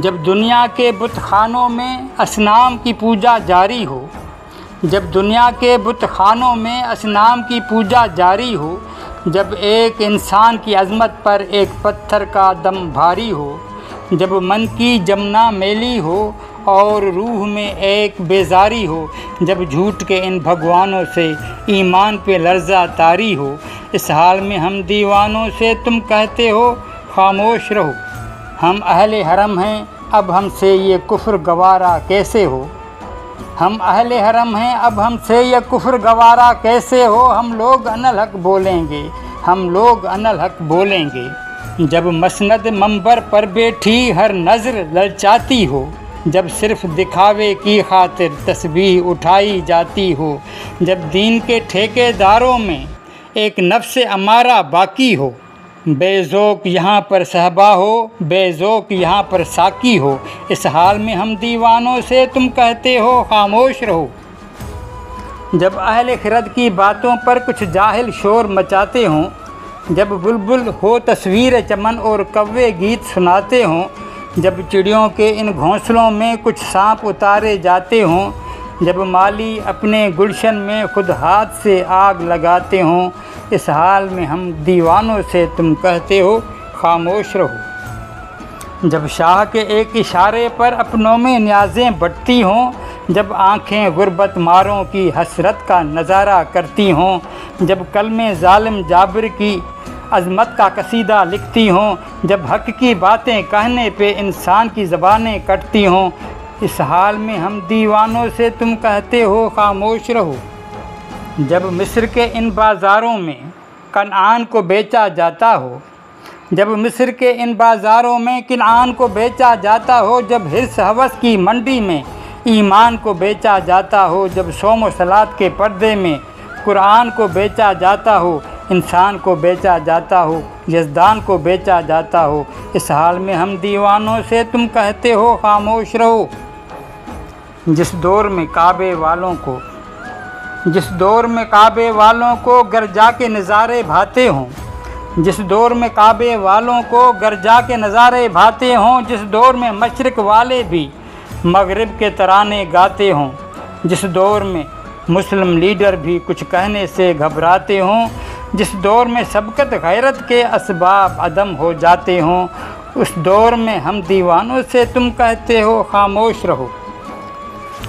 جب دنیا کے بت خانوں میں اصنام کی پوجا جاری ہو، جب دنیا کے بت خانوں میں اصنام کی پوجا جاری ہو، جب ایک انسان کی عظمت پر ایک پتھر کا دم بھاری ہو، جب من کی جمنا میلی ہو اور روح میں ایک بیزاری ہو، جب جھوٹ کے ان بھگوانوں سے ایمان پہ لرزہ طاری ہو، اس حال میں ہم دیوانوں سے تم کہتے ہو خاموش رہو۔ ہم اہل حرم ہیں، اب ہم سے یہ کفر گوارا کیسے ہو؟ ہم اہل حرم ہیں، اب ہم سے یہ کفر گوارا کیسے ہو؟ ہم لوگ انالحق بولیں گے، ہم لوگ انالحق بولیں گے۔ جب مسند منبر پر بیٹھی ہر نظر للچاتی ہو، جب صرف دکھاوے کی خاطر تسبیح اٹھائی جاتی ہو، جب دین کے ٹھیکے داروں میں ایک نفس امارہ باقی ہو، بے ذوق یہاں پر صحبا ہو، بے ذوق یہاں پر ساقی ہو، اس حال میں ہم دیوانوں سے تم کہتے ہو خاموش رہو۔ جب اہل خرد کی باتوں پر کچھ جاہل شور مچاتے ہوں، جب بلبل ہو تصویر چمن اور کوے گیت سناتے ہوں، جب چڑیوں کے ان گھونسلوں میں کچھ سانپ اتارے جاتے ہوں، جب مالی اپنے گلشن میں خود ہاتھ سے آگ لگاتے ہوں، اس حال میں ہم دیوانوں سے تم کہتے ہو خاموش رہو۔ جب شاہ کے ایک اشارے پر اپنوں میں نیازیں بٹتی ہوں، جب آنکھیں غربت ماروں کی حسرت کا نظارہ کرتی ہوں، جب کلمے ظالم جابر کی عظمت کا قصیدہ لکھتی ہوں، جب حق کی باتیں کہنے پہ انسان کی زبانیں کٹتی ہوں، اس حال میں ہم دیوانوں سے تم کہتے ہو خاموش رہو۔ جب مصر کے ان بازاروں میں کنعان کو بیچا جاتا ہو، جب مصر کے ان بازاروں میں کنعان کو بیچا جاتا ہو، جب حرص ہوس کی منڈی میں ایمان کو بیچا جاتا ہو، جب صوم و صلاۃ کے پردے میں قرآن کو بیچا جاتا ہو، انسان کو بیچا جاتا ہو، یزدان کو بیچا جاتا ہو، اس حال میں ہم دیوانوں سے تم کہتے ہو خاموش رہو۔ جس دور میں کعبے والوں کو گر جا کے نظارے بھاتے ہوں، جس دور میں کعبے والوں کو گر جا کے نظارے بھاتے ہوں، جس دور میں مشرق والے بھی مغرب کے ترانے گاتے ہوں، جس دور میں مسلم لیڈر بھی کچھ کہنے سے گھبراتے ہوں، جس دور میں سبقت غیرت کے اسباب عدم ہو جاتے ہوں، اس دور میں ہم دیوانوں سے تم کہتے ہو خاموش رہو۔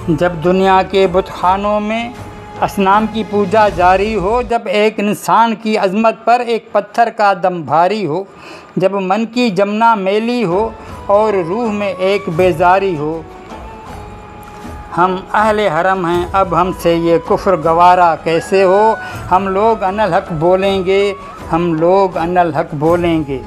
جب دنیا کے بت خانوں میں اصنام کی پوجا جاری ہو، جب ایک انسان کی عظمت پر ایک پتھر کا دم بھاری ہو، جب من کی جمنا میلی ہو اور روح میں ایک بیزاری ہو، ہم اہل حرم ہیں، اب ہم سے یہ کفر گوارا کیسے ہو؟ ہم لوگ انالحق بولیں گے، ہم لوگ انالحق بولیں گے۔